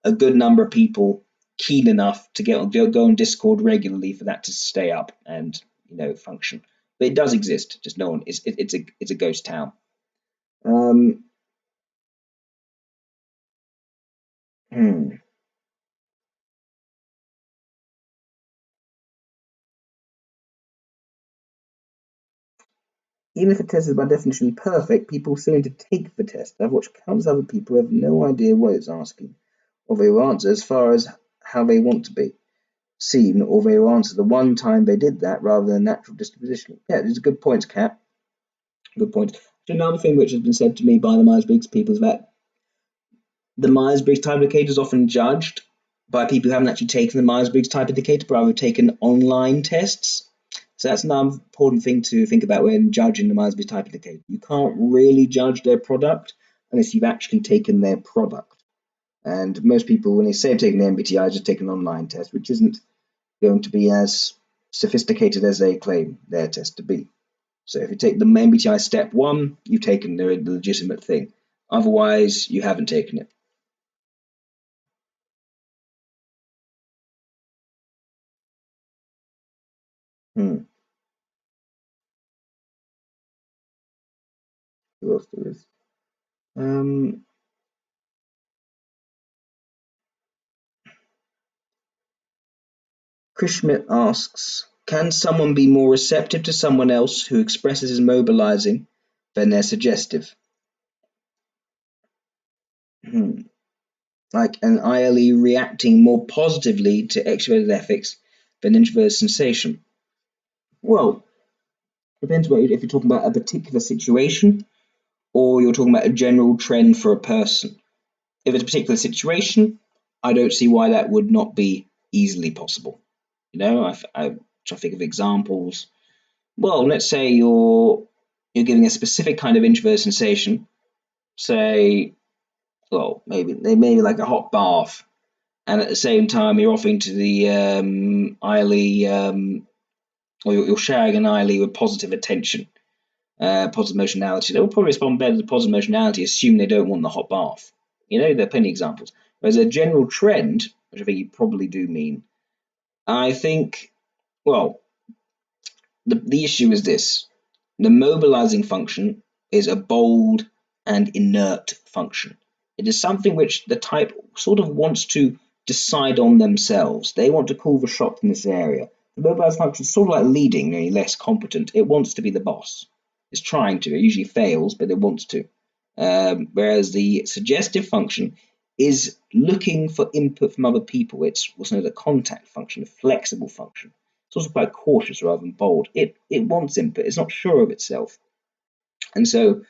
a good number of people keen enough to go on Discord regularly for that to stay up and function. But it does exist. Just no one. It's a ghost town. Um, hmm. Even if a test is by definition perfect, people still need to take the test. I've watched countless other people who have no idea what it's asking, or they will answer as far as how they want to be seen, or they will answer the one time they did that rather than natural disposition. Yeah, these are good points, Kat. Good point. Another thing which has been said to me by the Myers-Briggs people is that the Myers-Briggs type indicator is often judged by people who haven't actually taken the Myers-Briggs type indicator, but rather taken online tests. So that's another important thing to think about when judging the Myers-Briggs type indicator. You can't really judge their product unless you've actually taken their product. And most people, when they say they've taken the MBTI, just take an online test, which isn't going to be as sophisticated as they claim their test to be. So if you take the MBTI step one, you've taken the legitimate thing. Otherwise, you haven't taken it. Hmm. Who else there is? Chris Schmidt asks, can someone be more receptive to someone else who expresses as mobilizing than they're suggestive? Like an ILE reacting more positively to extroverted ethics than introverted sensation? Well, depends if you're talking about a particular situation or you're talking about a general trend for a person. If it's a particular situation, I don't see why that would not be easily possible. I try to think of examples. Well, let's say you're giving a specific kind of introverted sensation, say, well, maybe like a hot bath, and at the same time you're offering to the ILE, or you're sharing an ILE with positive attention, positive emotionality. They'll probably respond better to positive emotionality, assume they don't want the hot bath. There are plenty of examples. Whereas a general trend, which I think you probably do mean, I think, well, the issue is this. The mobilizing function is a bold and inert function. It is something which the type sort of wants to decide on themselves. They want to call the shots in this area. The mobilizing function is sort of like leading, only less competent. It wants to be the boss. It's trying to. It usually fails, but it wants to. Whereas the suggestive function is looking for input from other people. It's what's known as a contact function, a flexible function. It's also quite cautious rather than bold. It wants input. It's not sure of itself. And so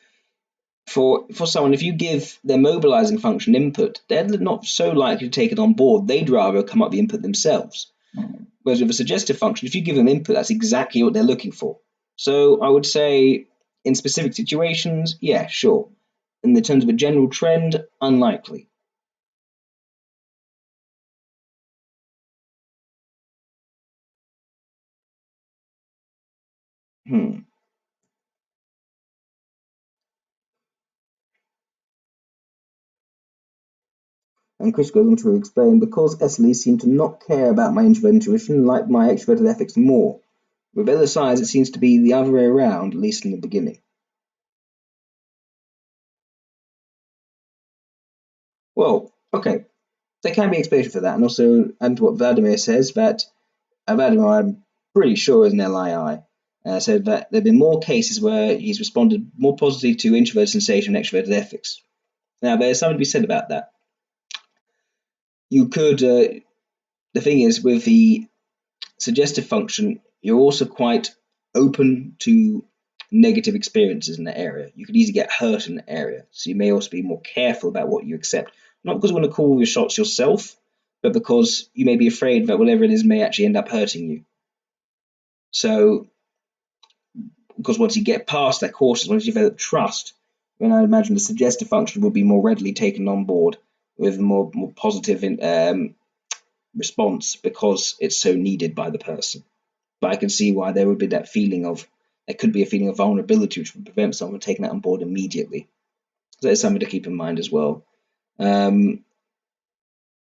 for someone, if you give their mobilizing function input, they're not so likely to take it on board. They'd rather come up with the input themselves. Whereas with a suggestive function, if you give them input, that's exactly what they're looking for. So I would say in specific situations, yeah, sure. In the terms of a general trend, unlikely. Hmm. And Chris goes on to explain, because SLEs seem to not care about my introverted intuition, like my extroverted ethics more. With other sides, it seems to be the other way around, at least in the beginning. Well, okay, there can be explanation for that, and also, and what Vladimir says, that Vladimir, I'm pretty sure, is an LII, said that there have been more cases where he's responded more positively to introverted sensation and extroverted ethics. Now, there's something to be said about that. You could, the thing is, with the suggestive function, you're also quite open to negative experiences in that area. You could easily get hurt in that area, so you may also be more careful about what you accept. Not because you want to call your shots yourself, but because you may be afraid that whatever it is may actually end up hurting you. So, because once you get past that cautious, once you develop trust, then I imagine the suggestive function will be more readily taken on board with a more positive response because it's so needed by the person. But I can see why there would be that feeling of there could be a feeling of vulnerability which would prevent someone from taking that on board immediately. So that's something to keep in mind as well. Um,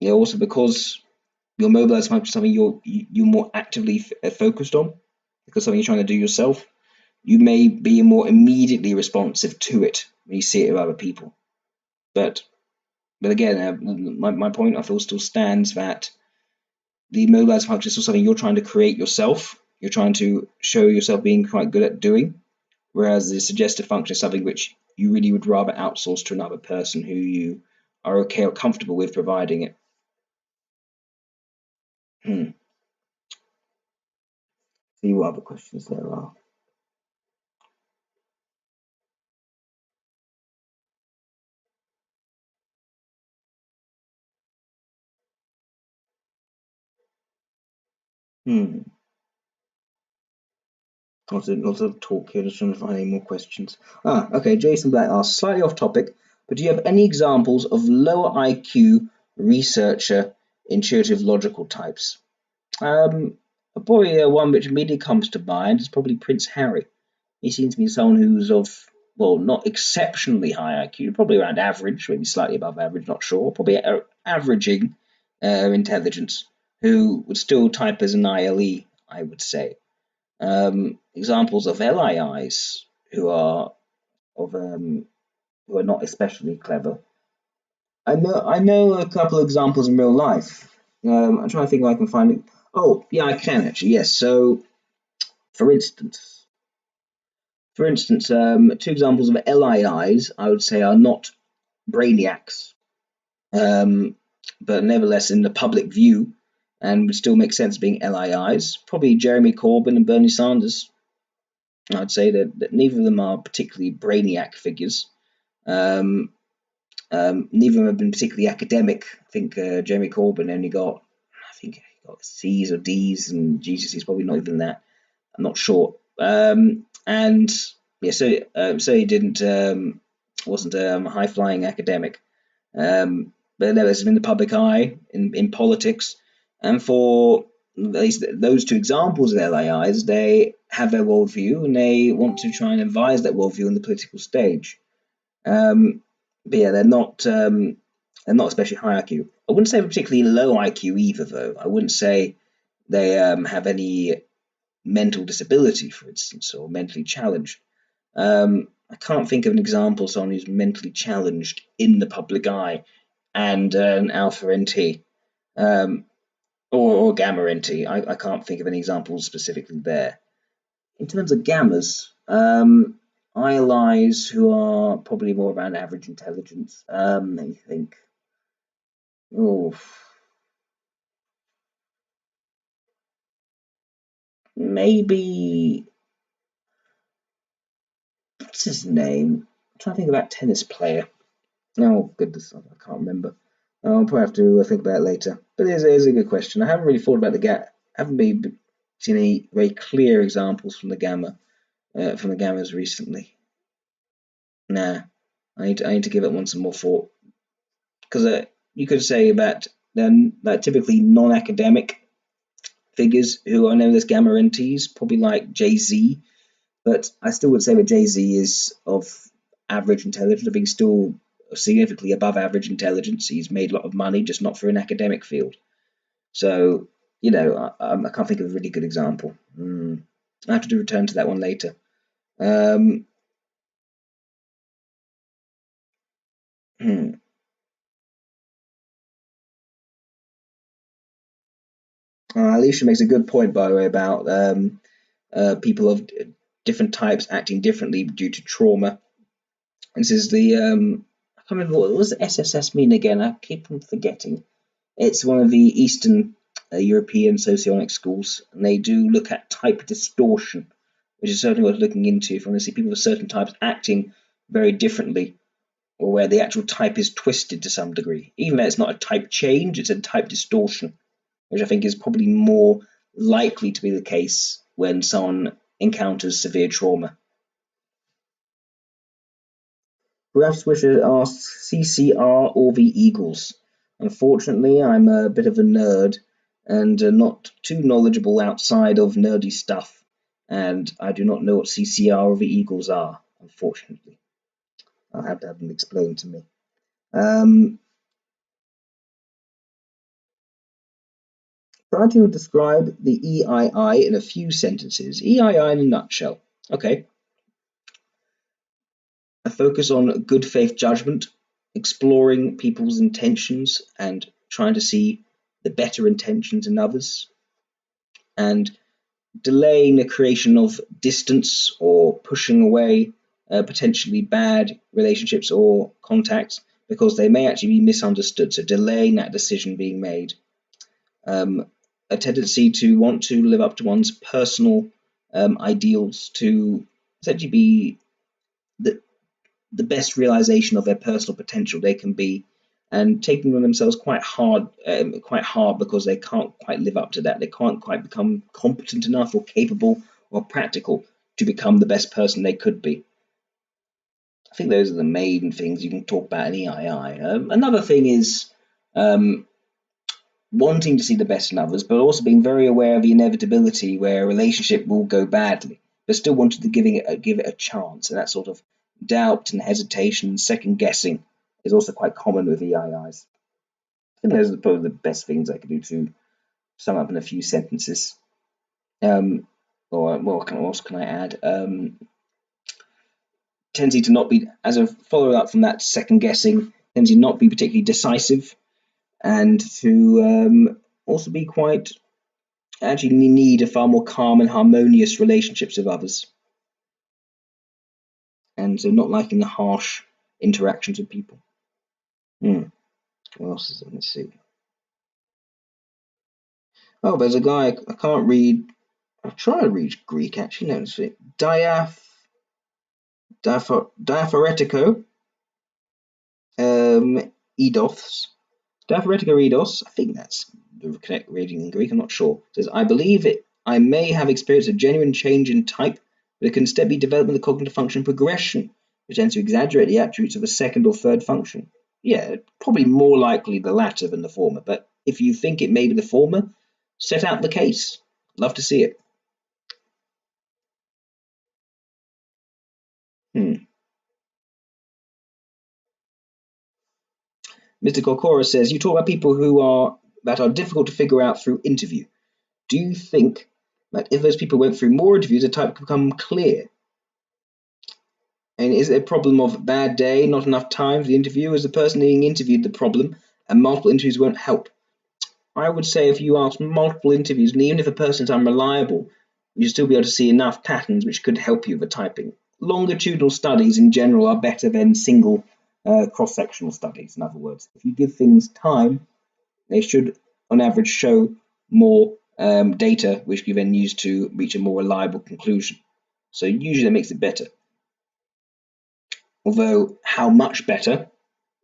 also because your mobilized function is something you're more actively focused on, because something you're trying to do yourself, you may be more immediately responsive to it when you see it with other people. But again, my point I feel still stands that the mobilized function is still something you're trying to create yourself. You're trying to show yourself being quite good at doing. Whereas the suggestive function is something which you really would rather outsource to another person who you are okay or comfortable with providing it. Hmm. See what other questions there are. Hmm. Lots of talk here, just trying to find any more questions. Okay. Jason Black asks, slightly off topic, but do you have any examples of lower IQ researcher intuitive logical types? Probably one which immediately comes to mind is probably Prince Harry. He seems to be someone who's of, well, not exceptionally high IQ, probably around average, maybe slightly above average, not sure, probably averaging intelligence, who would still type as an ILE, I would say. Examples of LIIs of who are not especially clever. I know a couple of examples in real life. I'm trying to think if I can find it. Oh, yeah, I can actually. Yes. So, for instance, two examples of LIIs I would say are not brainiacs, um, but nevertheless in the public view and would still make sense being LIIs. Probably Jeremy Corbyn and Bernie Sanders. I'd say that neither of them are particularly brainiac figures. Um, neither of them have been particularly academic. I think Jeremy Corbyn only got, I think he got C's or D's, and Jesus, he's probably not even that. I'm not sure. And yeah, so he didn't wasn't a high flying academic, but nevertheless in the public eye in politics, and for at least those two examples of LAIs, they have their worldview and they want to try and advise that worldview on the political stage. But yeah, they're not especially high IQ. I wouldn't say particularly low IQ either, though. I wouldn't say they have any mental disability, for instance, or mentally challenged. I can't think of an example of someone who's mentally challenged in the public eye and an alpha NT or gamma NT. I can't think of any examples specifically there. In terms of gammas, ILIs who are probably more around average intelligence. Let me think. Oh, maybe what's his name? I'm trying to think about tennis player. Oh goodness, I can't remember. I'll probably have to think about it later. But it is a good question. I haven't really thought about the haven't really seen any very clear examples from the gammas recently. Nah, I need to give it one some more thought because you could say that then that typically non-academic figures who are known as gamma entities, probably like Jay-Z, but I still would say that Jay-Z is of average intelligence. I think he's still significantly above average intelligence. He's made a lot of money, just not for an academic field. So, I can't think of a really good example. I have to return to that one later. Um, hmm. Alicia makes a good point, by the way, about people of different types acting differently due to trauma. This is I can't remember what was the SSS mean again. I keep on forgetting. It's one of the Eastern European Socionics schools, and they do look at type distortion, which is certainly worth looking into if you want to see people of certain types acting very differently, or where the actual type is twisted to some degree. Even though it's not a type change, it's a type distortion, which I think is probably more likely to be the case when someone encounters severe trauma. Raf Swisher asks CCR or the Eagles. Unfortunately, I'm a bit of a nerd and not too knowledgeable outside of nerdy stuff, and I do not know what CCR or the Eagles are, unfortunately. I'll have to have them explained to me. Try to describe the EII in a few sentences. EII in a nutshell. Okay. A focus on good faith judgment, exploring people's intentions and trying to see the better intentions in others, and delaying the creation of distance or pushing away potentially bad relationships or contacts because they may actually be misunderstood. So, delaying that decision being made. A tendency to want to live up to one's personal ideals, to essentially be the, the best realization of their personal potential they can be, and taking on themselves quite hard because they can't quite live up to that. They can't quite become competent enough or capable or practical to become the best person they could be. I think those are the main things you can talk about in EII. Another thing is wanting to see the best in others, but also being very aware of the inevitability where a relationship will go badly, but still wanting to give it a chance. And that sort of doubt and hesitation and second guessing is also quite common with EIIs. I think those are probably the best things I could do to sum up in a few sentences. Or what else can I add? Tendency to not be, as a follow up from that second guessing, tendency to not be particularly decisive, and to also be quite actually need a far more calm and harmonious relationships with others, and so not liking the harsh interactions with people. What else is there? Let's see. Oh, there's a guy I can't read. I've tried to read Greek actually. No, let's see. Diapharetico Eidos. Diapharetico Eidos. I think that's the correct reading in Greek. I'm not sure. It says, I believe it. I may have experienced a genuine change in type, but it can still be developed in the cognitive function progression, which tends to exaggerate the attributes of a second or third function. Yeah, probably more likely the latter than the former, but if you think it may be the former, set out the case. Love to see it. Mr. Kokora says, you talk about people that are difficult to figure out through interview. Do you think that if those people went through more interviews, the type could become clear? And is it a problem of bad day, not enough time for the interview? Is the person being interviewed the problem, and multiple interviews won't help? I would say if you ask multiple interviews, and even if a person is unreliable, you still be able to see enough patterns which could help you with typing. longitudinal studies in general are better than single cross-sectional studies. In other words, if you give things time, they should, on average, show more data, which you then use to reach a more reliable conclusion. So usually that makes it better. Although how much better,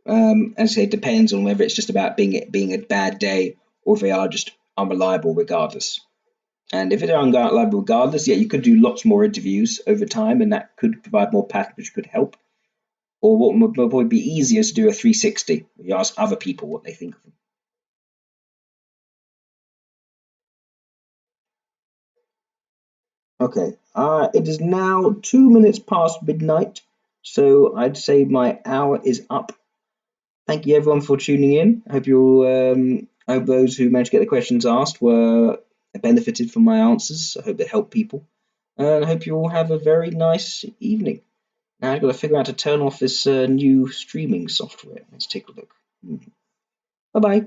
as I say, depends on whether it's just about being a bad day or if they are just unreliable regardless. And if they're unreliable regardless, yeah, you could do lots more interviews over time, and that could provide more patterns which could help. Or what would probably be easier is to do a 360. You ask other people what they think of them. Okay, it is now 2 minutes past midnight, so I'd say my hour is up. Thank you everyone for tuning in. I hope those who managed to get the questions asked were benefited from my answers. I hope they helped people, and I hope you all have a very nice evening. Now I've got to figure out how to turn off this new streaming software. Let's take a look. Bye bye.